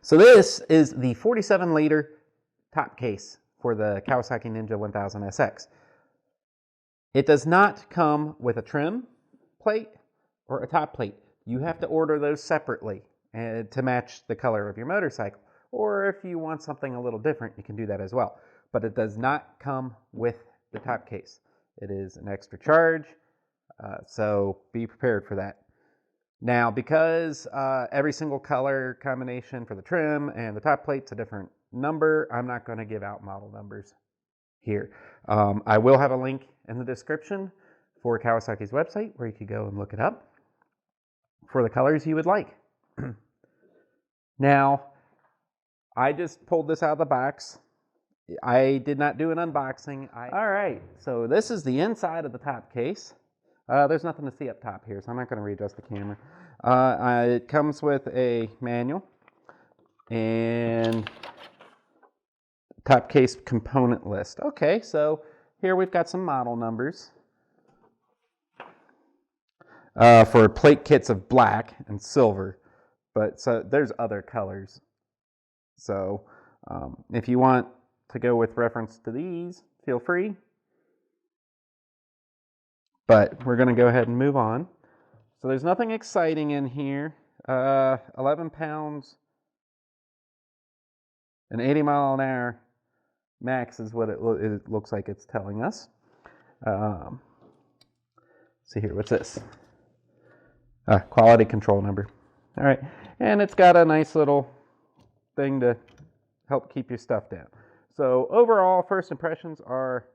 So this is the 47-liter top case for the Kawasaki Ninja 1000 SX. It does not come with a trim plate or a top plate. You have to order those separately to match the color of your motorcycle. Or if you want something a little different, you can do that as well. But it does not come with the top case. It is an extra charge, so be prepared for that. Now, because every single color combination for the trim and the top plate's a different number, I'm not going to give out model numbers here. I will have a link in the description for Kawasaki's website where you could go and look it up for the colors you would like. Now, I just pulled this out of the box. I did not do an unboxing. All right, so this is the inside of the top case. There's nothing to see up top here, so I'm not going to readjust the camera. It comes with a manual and top case component list. Okay, so here we've got some model numbers for plate kits of black and silver, but so there's other colors. So if you want to go with reference to these, feel free. But we're going to go ahead and move on. So there's nothing exciting in here. 11 pounds and 80 mile an hour max is what it looks like it's telling us. See here, what's this? Quality control number. All right, and it's got a nice little thing to help keep your stuff down. So overall, first impressions are,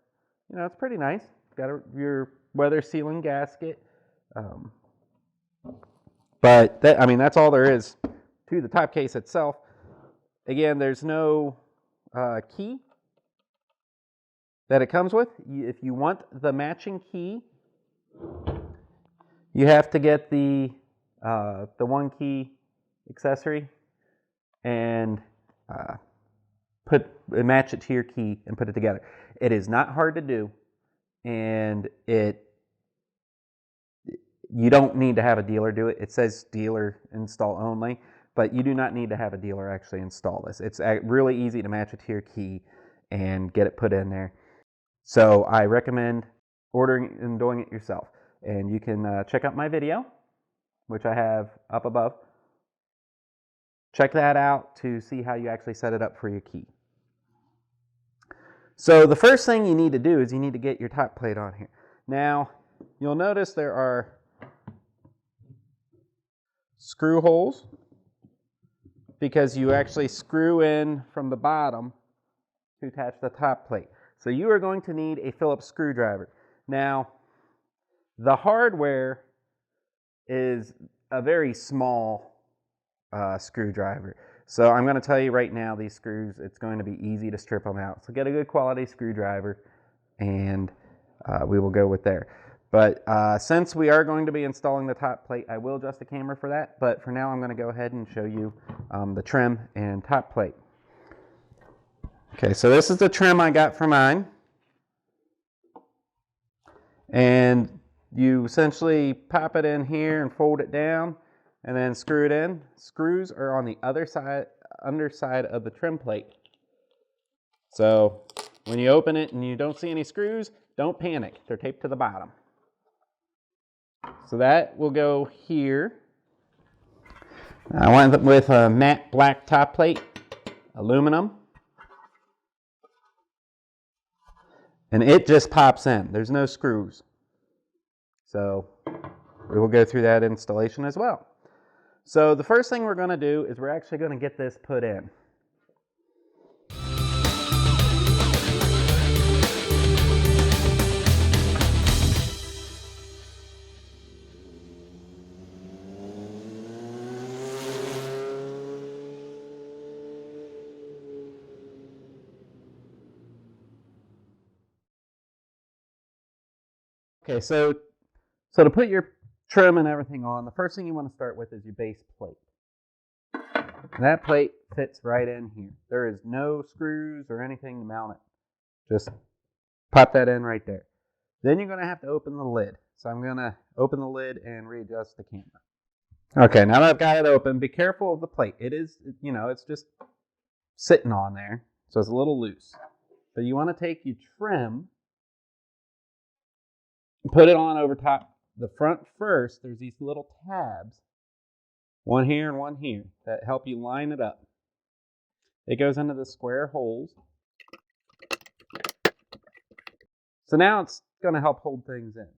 it's pretty nice. Got your weather sealing gasket. But that's all there is to the top case itself. Again, there's no key that it comes with. If you want the matching key, you have to get the one key accessory and match it to your key and put it together. It is not hard to do, and you don't need to have a dealer do it. It says dealer install only, but you do not need to have a dealer actually install this. It's really easy to match it to your key and get it put in there. So I recommend ordering and doing it yourself. And you can check out my video, which I have up above. Check that out to see how you actually set it up for your key. So the first thing you need to do is you need to get your top plate on here. Now, you'll notice there are screw holes because you actually screw in from the bottom to attach the top plate. So you are going to need a Phillips screwdriver. Now, the hardware is a very small screwdriver. So I'm going to tell you right now, these screws, it's going to be easy to strip them out. So get a good quality screwdriver and we will go with there. But since we are going to be installing the top plate, I will adjust the camera for that. But for now, I'm going to go ahead and show you the trim and top plate. Okay, so this is the trim I got for mine. And you essentially pop it in here and fold it down and then screw it in. Screws are on the underside of the trim plate. So when you open it and you don't see any screws, don't panic. They're taped to the bottom. So that will go here. I went with a matte black top plate, aluminum. And it just pops in. There's no screws. So we will go through that installation as well. So the first thing we're going to do is we're actually going to get this put in. Okay, so to put your trim and everything on, the first thing you want to start with is your base plate. And that plate fits right in here. There is no screws or anything to mount it. Just pop that in right there. Then you're going to have to open the lid. So I'm going to open the lid and readjust the camera. Okay, now that I've got it open, be careful of the plate. It is, you know, it's just sitting on there, so it's a little loose. But you want to take your trim and put it on over top the front first. There's these little tabs, one here and one here, that help you line it up. It goes into the square holes. So now it's going to help hold things in.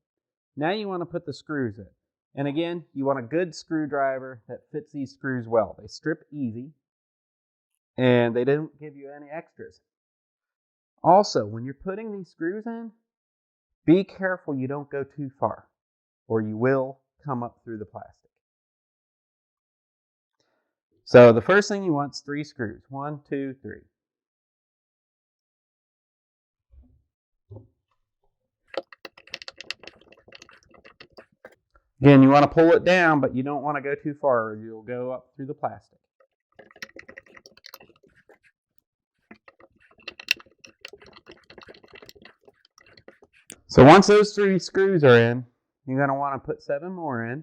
Now you want to put the screws in. And again, you want a good screwdriver that fits these screws well. They strip easy, and they don't give you any extras. Also, when you're putting these screws in, be careful you don't go too far, or you will come up through the plastic. So the first thing you want is 3 screws. 1, 2, 3. Again, you want to pull it down, but you don't want to go too far, or you'll go up through the plastic. So once those 3 screws are in, you're going to want to put 7 more in.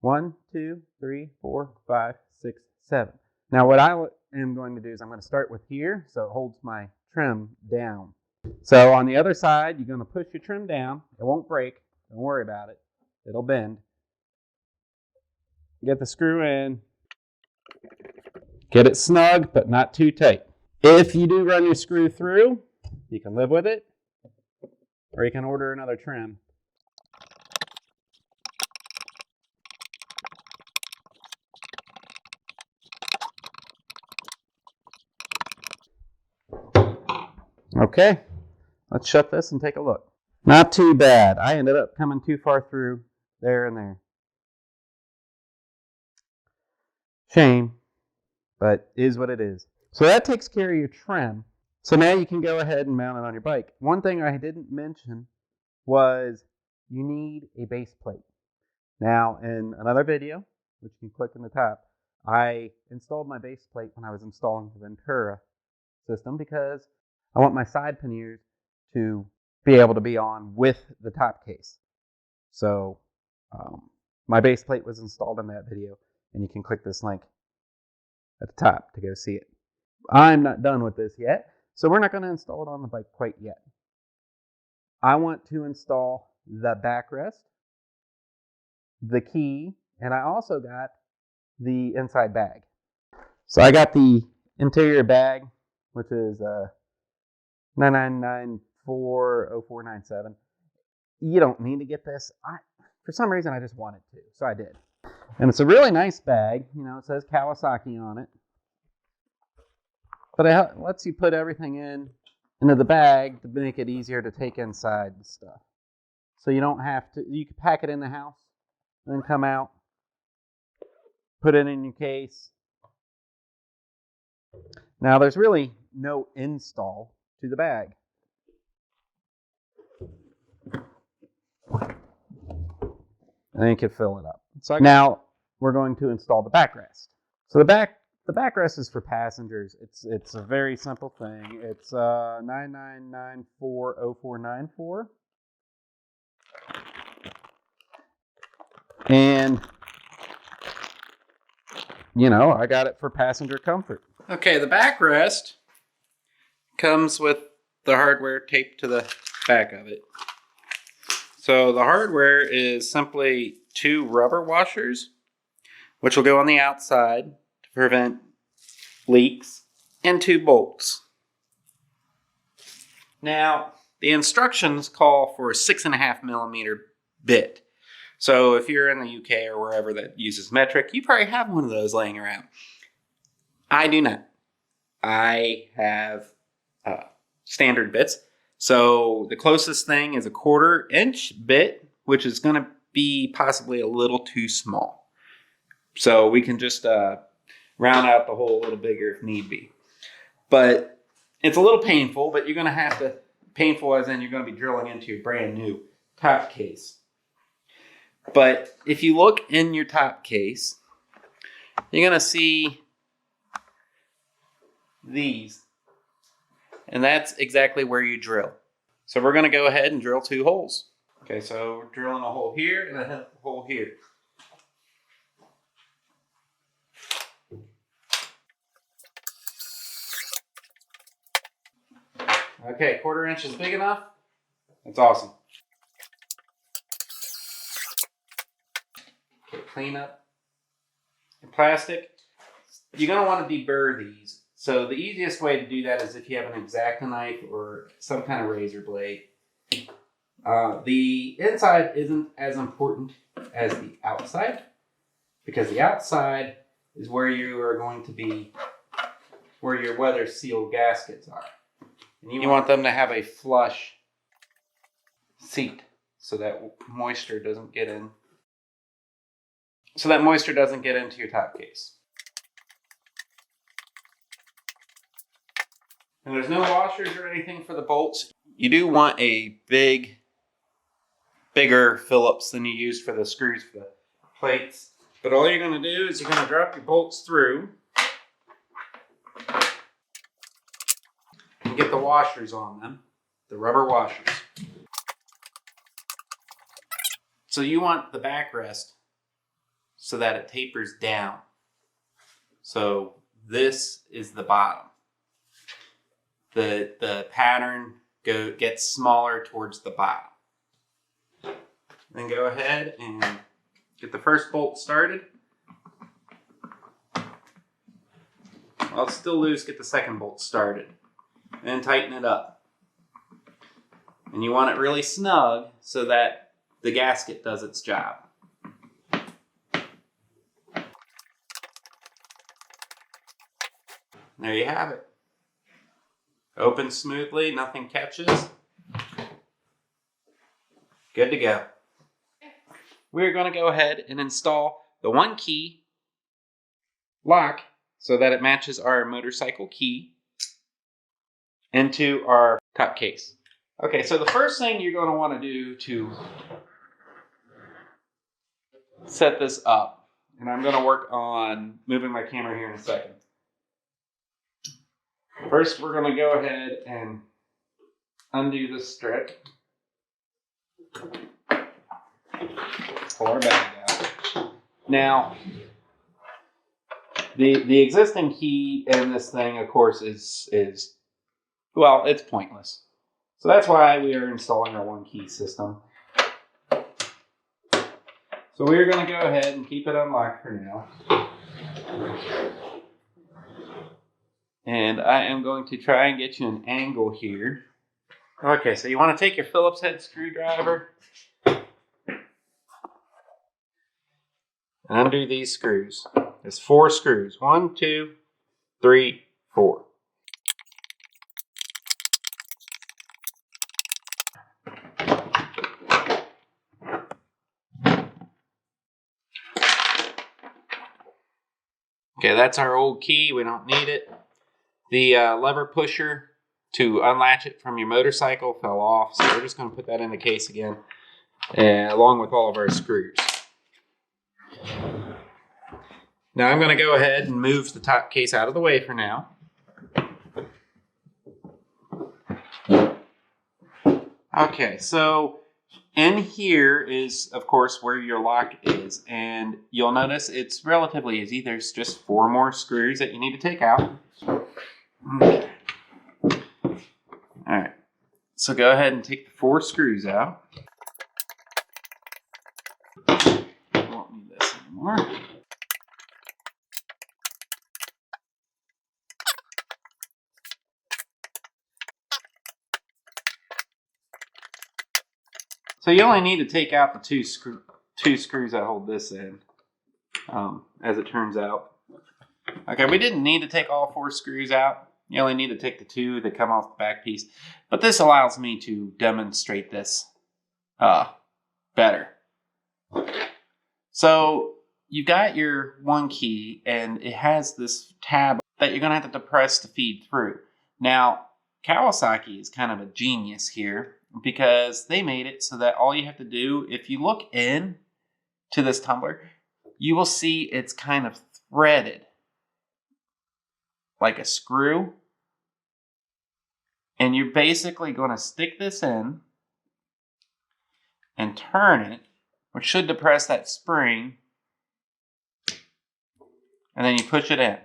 1, 2, 3, 4, 5, 6, 7. Now what I am going to do is I'm going to start with here, so it holds my trim down. So on the other side, you're going to push your trim down. It won't break. Don't worry about it. It'll bend. Get the screw in. Get it snug, but not too tight. If you do run your screw through, you can live with it, or you can order another trim. Okay, let's shut this and take a look. Not too bad. I ended up coming too far through there and there. Shame, but is what it is. So that takes care of your trim. So now you can go ahead and mount it on your bike. One thing I didn't mention was you need a base plate. Now, in another video, which you can click in the top, I installed my base plate when I was installing the Ventura system because I want my side panniers to be able to be on with the top case. So my base plate was installed in that video, and you can click this link at the top to go see it. I'm not done with this yet, so we're not going to install it on the bike quite yet. I want to install the backrest, the key, and I also got the inside bag. So I got the interior bag, which is 99940497. You don't need to get this. For some reason, I just wanted to, so I did. And it's a really nice bag. You know, it says Kawasaki on it. But it lets you put everything into the bag to make it easier to take inside the stuff. So you don't have to, you can pack it in the house, then come out, put it in your case. Now there's really no install to the bag. And you can fill it up. So now we're going to install the backrest. So the backrest is for passengers. It's a very simple thing. It's 99940494. And you know, I got it for passenger comfort. Okay, the backrest comes with the hardware taped to the back of it. So the hardware is simply 2 rubber washers, which will go on the outside to prevent leaks, and 2 bolts. Now, the instructions call for a 6.5mm bit. So if you're in the UK or wherever that uses metric, you probably have one of those laying around. I do not. I have standard bits. So the closest thing is a 1/4 inch bit, which is going to be possibly a little too small. So we can just round out the hole a little bigger if need be. But it's a little painful, but you're going to have to, painful as in you're going to be drilling into your brand new top case. But if you look in your top case, you're going to see these. And that's exactly where you drill. So we're going to go ahead and drill 2 holes. Okay, so we're drilling a hole here and a hole here. Okay, 1/4 inch is big enough. That's awesome. Okay, clean up your plastic. You're going to want to deburr these. So the easiest way to do that is if you have an X-Acto knife or some kind of razor blade. The inside isn't as important as the outside, because the outside is where you are going to be, where your weather sealed gaskets are. And you want them to have a flush seat so that moisture doesn't get in. So that moisture doesn't get into your top case. And there's no washers or anything for the bolts. You do want a bigger Phillips than you use for the screws for the plates. But all you're going to do is you're going to drop your bolts through and get the washers on them, the rubber washers. So you want the backrest so that it tapers down. So this is the bottom. The pattern gets smaller towards the bottom. Then go ahead and get the first bolt started. While it's still loose, get the second bolt started. Then tighten it up. And you want it really snug so that the gasket does its job. There you have it. Opens smoothly, nothing catches. Good to go. We're going to go ahead and install the 1-key lock so that it matches our motorcycle key into our top case. Okay, so the first thing you're going to want to do to set this up, and I'm going to work on moving my camera here in a second. First, we're going to go ahead and undo this strip. Pull our bag out. Now, the existing key in this thing, of course, is well, it's pointless. So that's why we are installing our 1-key system. So we're going to go ahead and keep it unlocked for now. And I am going to try and get you an angle here. Okay, so you want to take your Phillips head screwdriver and undo these screws. There's 4 screws. 1, 2, 3, 4. Okay, that's our old key. We don't need it. The lever pusher to unlatch it from your motorcycle fell off, so we're just going to put that in the case again, along with all of our screws. Now I'm going to go ahead and move the top case out of the way for now. Okay, so in here is, of course, where your lock is, and you'll notice it's relatively easy. There's just 4 more screws that you need to take out. Okay. All right, so go ahead and take the 4 screws out. I won't need this anymore. So you only need to take out the two screws that hold this in, as it turns out. Okay, we didn't need to take all 4 screws out. You only need to take the 2 that come off the back piece. But this allows me to demonstrate this better. So you got your 1 key, and it has this tab that you're going to have to depress to feed through. Now, Kawasaki is kind of a genius here, because they made it so that all you have to do, if you look in to this tumbler, you will see it's kind of threaded like a screw. And you're basically going to stick this in and turn it, which should depress that spring. And then you push it in.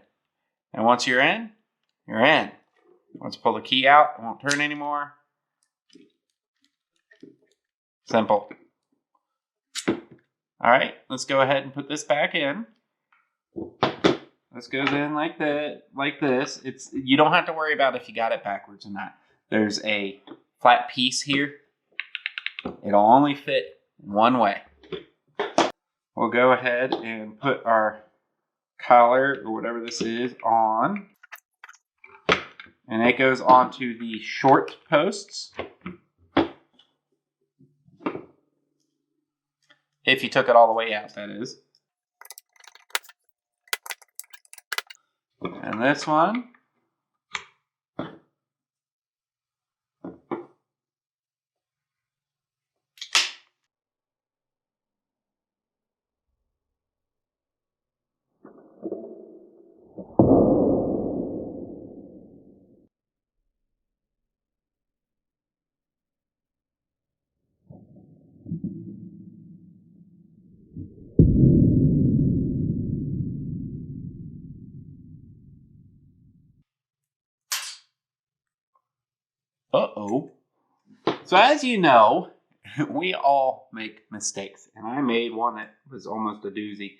And once you're in, you're in. Let's pull the key out. It won't turn anymore. Simple. All right, let's go ahead and put this back in. This goes in like that, like this. You don't have to worry about if you got it backwards or not. There's a flat piece here. It'll only fit one way. We'll go ahead and put our collar or whatever this is on. And it goes onto the short posts. If you took it all the way out, that is. And this one. Uh-oh. So as you know, we all make mistakes. And I made one that was almost a doozy.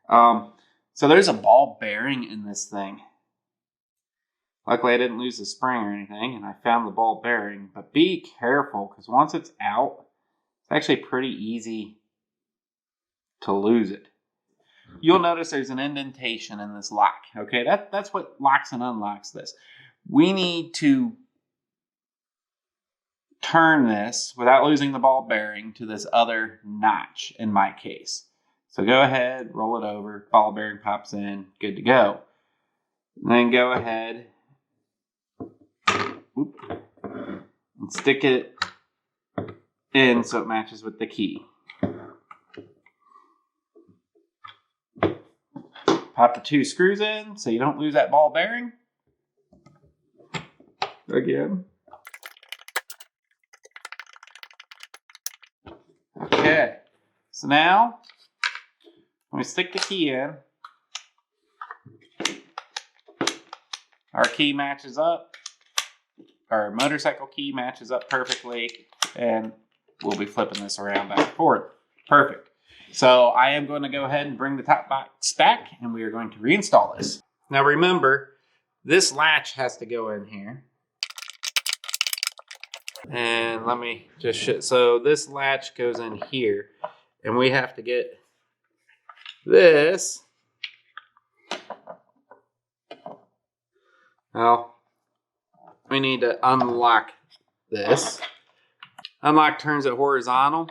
So there's a ball bearing in this thing. Luckily I didn't lose the spring or anything, and I found the ball bearing. But be careful, because once it's out, it's actually pretty easy to lose it. You'll notice there's an indentation in this lock. Okay, that's what locks and unlocks this. We need to turn this without losing the ball bearing to this other notch in my case. So go ahead, roll it over, ball bearing pops in, good to go. And then go ahead and stick it in so it matches with the key. Pop the 2 screws in so you don't lose that ball bearing. Again. Okay, so now when we stick the key in, our key matches up, our motorcycle key matches up perfectly, and we'll be flipping this around back and forth. Perfect. So I am going to go ahead and bring the top box back, and we are going to reinstall this. Now remember, this latch has to go in here. And let me just show. So this latch goes in here, and we have to get this. Well, we need to unlock this. Unlock turns it horizontal.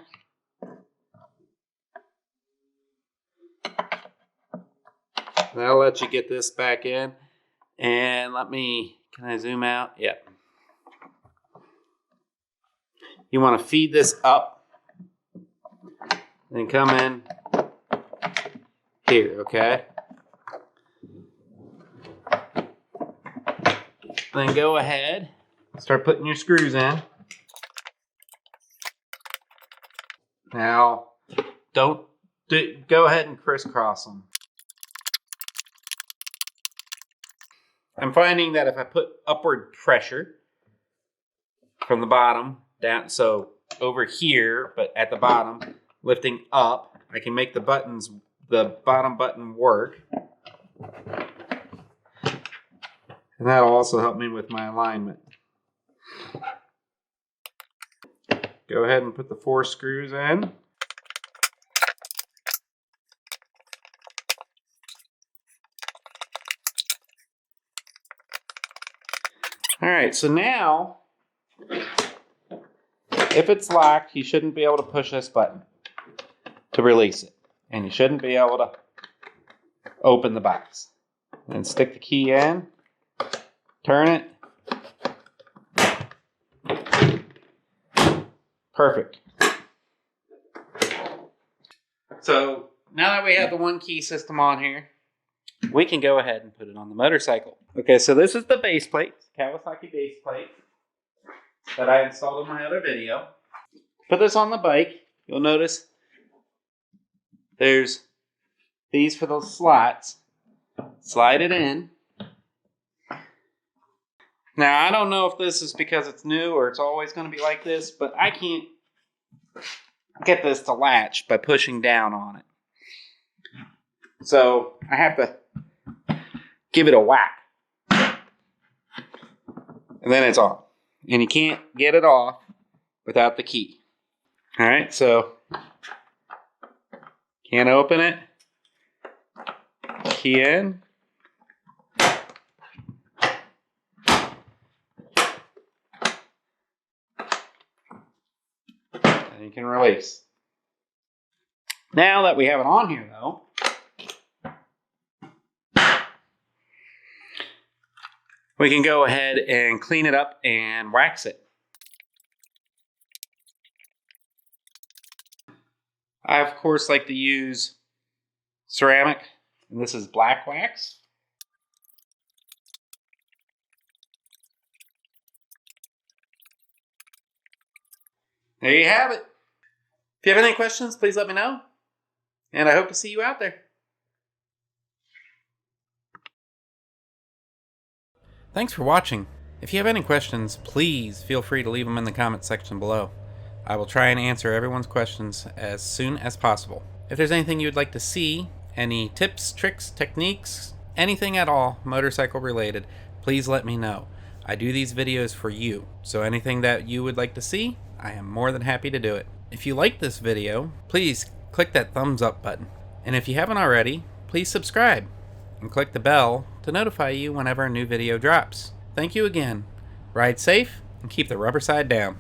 That'll let you get this back in. And can I zoom out? Yep. You want to feed this up, then come in here, okay? Then go ahead, start putting your screws in. Now, go ahead and crisscross them. I'm finding that if I put upward pressure from the bottom down, so over here, but at the bottom, lifting up, I can make the bottom button work. And that'll also help me with my alignment. Go ahead and put the 4 screws in. All right, so now, if it's locked, you shouldn't be able to push this button to release it. And you shouldn't be able to open the box. Then stick the key in, turn it. Perfect. So now that we have the 1 key system on here, we can go ahead and put it on the motorcycle. Okay, so this is the base plate, Kawasaki base plate that I installed in my other video. Put this on the bike. You'll notice there's these for the slots. Slide it in. Now, I don't know if this is because it's new or it's always going to be like this, but I can't get this to latch by pushing down on it. So I have to give it a whack. And then it's on. And you can't get it off without the key. Alright, so can't open it. Key in. And you can release. Now that we have it on here though, we can go ahead and clean it up and wax it. I, of course, like to use ceramic, and this is black wax. There you have it. If you have any questions, please let me know, and I hope to see you out there. Thanks for watching. If you have any questions, please feel free to leave them in the comments section below. I will try and answer everyone's questions as soon as possible. If there's anything you would like to see, any tips, tricks, techniques, anything at all motorcycle related, please let me know. I do these videos for you, so anything that you would like to see, I am more than happy to do it. If you like this video, please click that thumbs up button. And if you haven't already, please subscribe and click the bell to notify you whenever a new video drops. Thank you again. Ride safe and keep the rubber side down.